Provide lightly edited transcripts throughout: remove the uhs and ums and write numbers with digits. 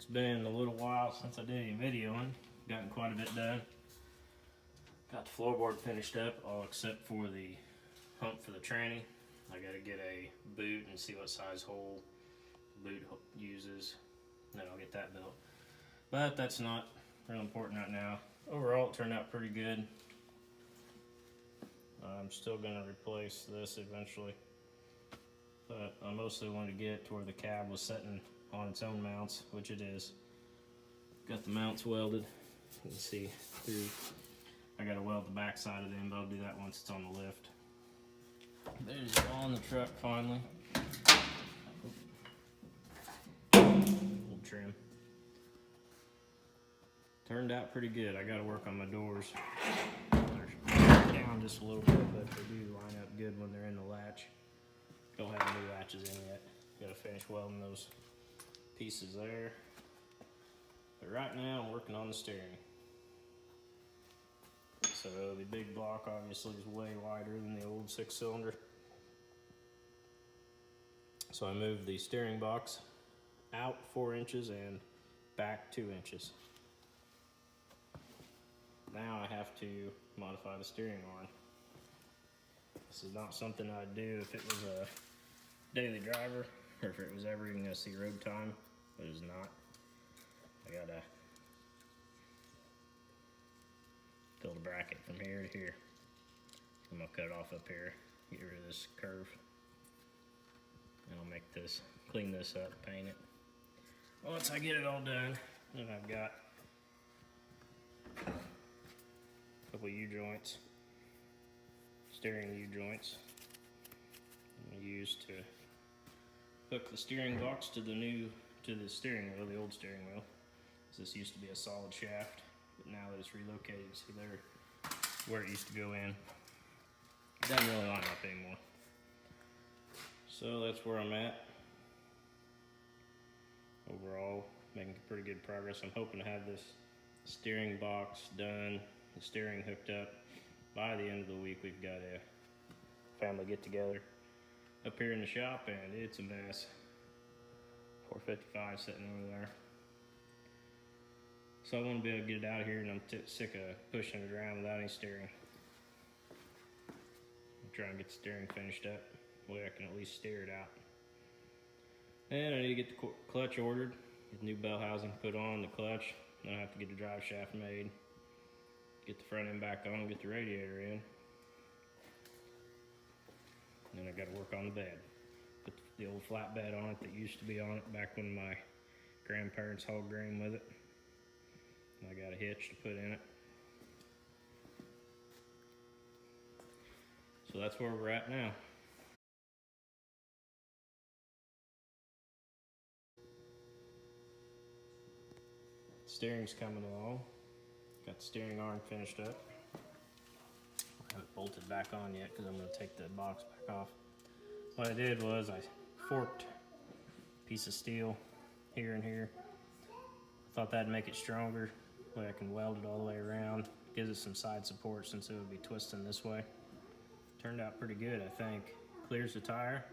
It's been a little while since I did any videoing. Gotten quite a bit done. Got the floorboard finished up, all except for the hump for the tranny. I gotta get a boot and see what size hole the boot uses. Then I'll get that built. But that's not real important right now. Overall, it turned out pretty good. I'm still gonna replace this eventually. But I mostly wanted to get it to where the cab was sitting on its own mounts, which it is. Got the mounts welded. You can see through. I gotta weld the back side of them, but I'll do that once it's on the lift. There's it on the truck finally. Little trim. Turned out pretty good. I gotta work on my doors. They're down just a little bit, but they do line up good when they're in the latch. Don't have new latches in yet. Gotta finish welding those pieces there. But right now I'm working on the steering. So the big block obviously is way wider than the old 6-cylinder. So I moved the steering box out 4 inches and back 2 inches. Now I have to modify the steering arm. This is not something I'd do if it was a daily driver or if it was ever even gonna see road time, but it's not. I gotta build a bracket from here to here. I'm gonna cut it off up here, get rid of this curve. And I'll make this, clean this up, paint it. Once I get it all done, then I've got a couple U-joints, steering U-joints I'm gonna use to hook the steering box to the steering wheel, the old steering wheel. This used to be a solid shaft, but now that it's relocated, see there where it used to go in. It doesn't really line up anymore. So that's where I'm at. Overall, making pretty good progress. I'm hoping to have this steering box done, the steering hooked up by the end of the week. We've got a family get together up here in the shop and it's a mess. 455 sitting over there. So I want to be able to get it out of here, and I'm sick of pushing it around without any steering. I'm trying to get the steering finished up, the way I can at least steer it out. And I need to get the clutch ordered, get the new bell housing put on the clutch. Then I have to get the drive shaft made, get the front end back on, get the radiator in. And then I got to work on the bed. Put the old flatbed on it that used to be on it back when my grandparents hauled grain with it. I got a hitch to put in it. So that's where we're at now. Steering's coming along. Got the steering arm finished up. I haven't bolted back on yet because I'm going to take the box back off. What I did was I forked a piece of steel here and here. Thought that'd make it stronger. Way I can weld it all the way around. Gives it some side support since it would be twisting this way. Turned out pretty good, I think. Clears the tire.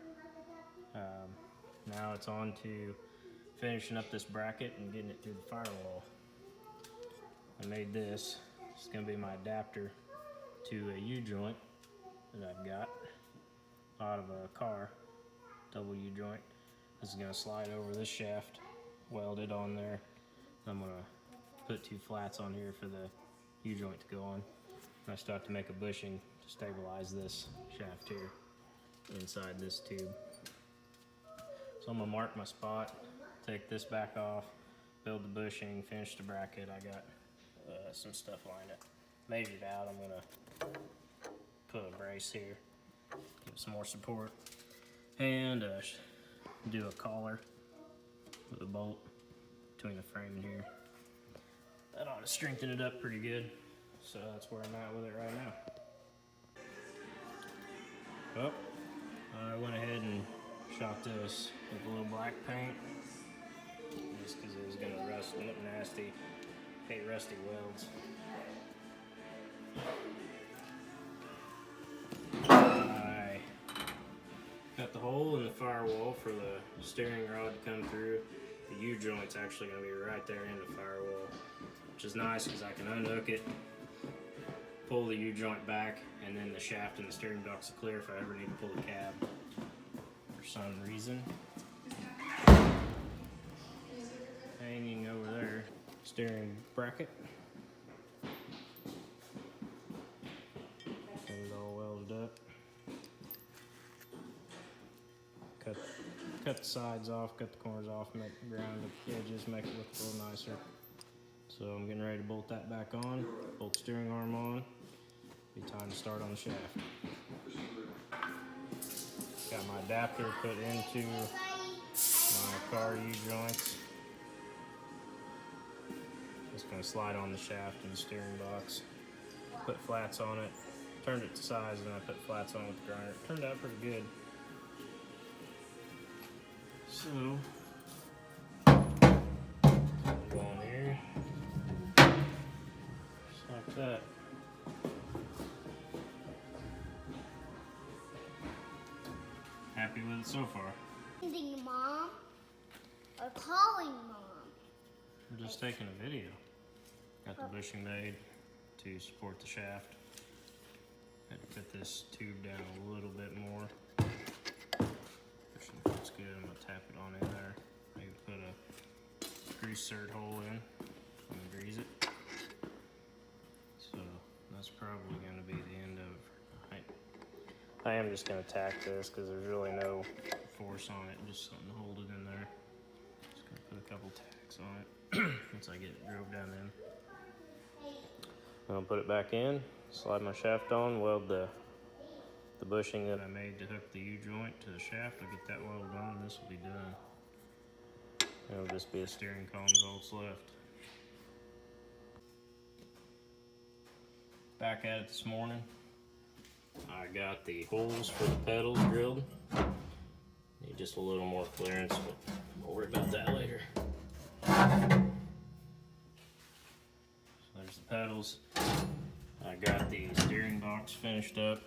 Now it's on to finishing up this bracket and getting it through the firewall. I made this. It's going to be my adapter to a U-joint that I've got out of a car. Double U-joint. This is going to slide over this shaft, welded on there. I'm going to put 2 flats on here for the U-joint to go on. I still have to make a bushing to stabilize this shaft here inside this tube. So I'm gonna mark my spot, take this back off, build the bushing, finish the bracket. I got some stuff lined up. Measured out. I'm gonna put a brace here, give it some more support, and do a collar with a bolt between the frame and here. That ought to strengthen it up pretty good. So that's where I'm at with it right now. Well, I went ahead and shot this with a little black paint. Just because it was going to rust and look nasty. Hate rusty welds. I cut the hole in the firewall for the steering rod to come through. The U-joint's actually going to be right there in the firewall, which is nice because I can unhook it, pull the U-joint back, and then the shaft and the steering box are clear if I ever need to pull the cab for some reason. Hanging over there, steering bracket. Get it all welded up. Cut the sides off, cut the corners off, make ground the edges, make it look a little nicer. So I'm getting ready to bolt that back on, bolt the steering arm on. Be time to start on the shaft. Got my adapter put into my car U-joints. Just gonna slide on the shaft and the steering box. Put flats on it. Turned it to size and I put flats on with the grinder. It turned out pretty good. So, go on here, just like that. Happy with it so far. Sending mom or calling mom. We're just taking a video. Got the bushing made to support the shaft. Had to fit this tube down a little bit more. Bushing fits good. I'm gonna tap it on in there. Maybe put a grease cert hole in and grease it. So that's probably gonna be the end of it. I am just gonna tack this because there's really no force on it, just something to hold it in there. Just gonna put a couple tacks on it once I get it drove down in. I'll put it back in, slide my shaft on, weld the bushing that I made to hook the U-joint to the shaft. I'll get that welded on and this will be done. It'll just be a steering column is all that's left. Back at it this morning. I got the holes for the pedals drilled. Need just a little more clearance, but we'll worry about that later. So there's the pedals. I got the steering box finished up.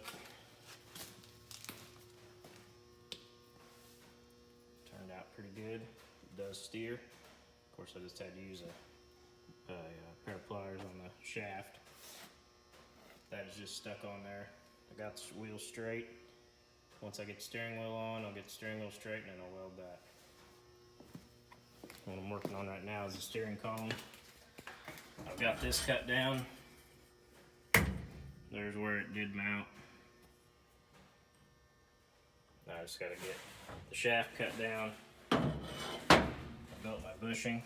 Turned out pretty good. It does steer. Of course, I just had to use a pair of pliers on the shaft. That is just stuck on there. I got the wheel straight. Once I get the steering wheel on, I'll get the steering wheel straight and then I'll weld that. What I'm working on right now is the steering column. I've got this cut down. There's where it did mount. Now I just gotta get the shaft cut down. I built my bushing.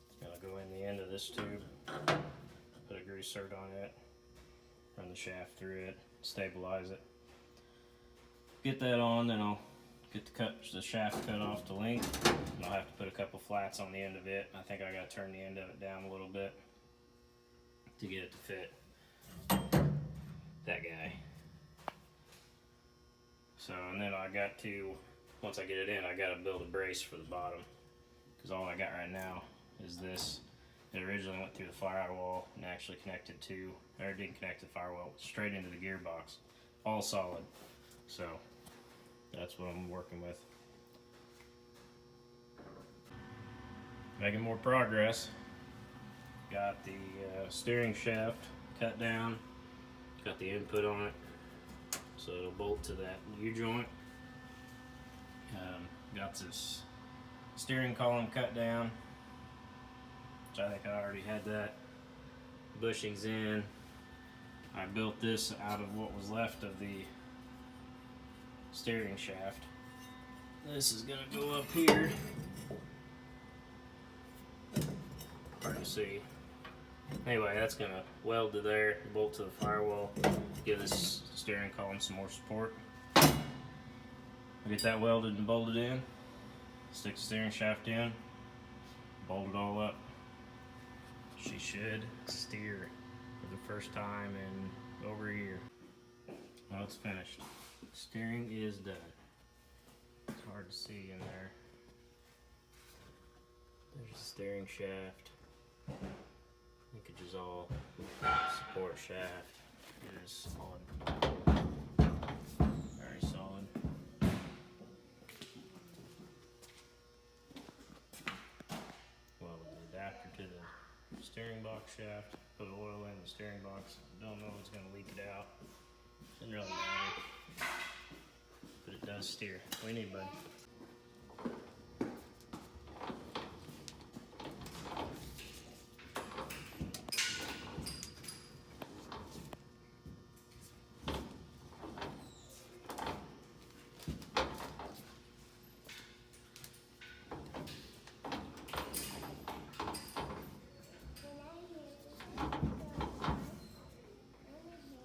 It's gonna go in the end of this tube. Put a grease cert on it. Run the shaft through it, stabilize it. Get that on, then I'll get the shaft cut off to length. And I'll have to put a couple flats on the end of it. I think I gotta turn the end of it down a little bit to get it to fit that guy. So, and then I got to, once I get it in, I gotta build a brace for the bottom. Because all I got right now is this. It originally went through the firewall and actually connected to, or it didn't connect to the firewall, straight into the gearbox. All solid. So, that's what I'm working with. Making more progress. Got the steering shaft cut down. Got the input on it. So it'll bolt to that U-joint. Got this steering column cut down. I think I already had that. Bushings in. I built this out of what was left of the steering shaft. This is gonna go up here. Hard to see. Anyway, that's gonna weld to there, bolt to the firewall, give this steering column some more support. Get that welded and bolted in. Stick the steering shaft in. Bolt it all up. She should steer for the first time in over a year. Well, it's finished. Steering is done. It's hard to see in there. There's the steering shaft. Linkage is all support shaft. It is solid. Very solid. steering box shaft, put oil in the steering box. Don't know if it's gonna leak it out. Doesn't really matter. But it does steer. What do you need, bud?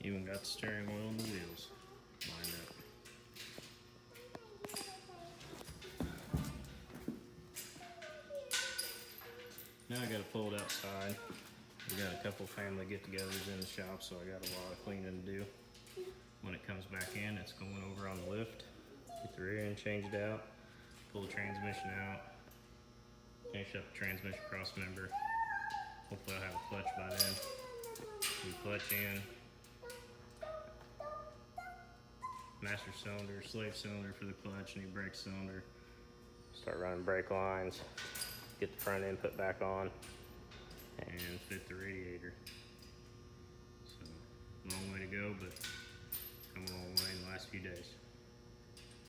Even got the steering wheel and the wheels lined up. Now I gotta pull it outside. We got a couple family get-togethers in the shop, so I got a lot of cleaning to do. When it comes back in, it's going over on the lift. Get the rear end changed out, pull the transmission out, finish up the transmission cross member. Hopefully I'll have a clutch by then. New clutch in. Master cylinder, slave cylinder for the clutch, new brake cylinder. Start running brake lines, get the front end put back on, and fit the radiator. So, long way to go, but come a long way in the last few days.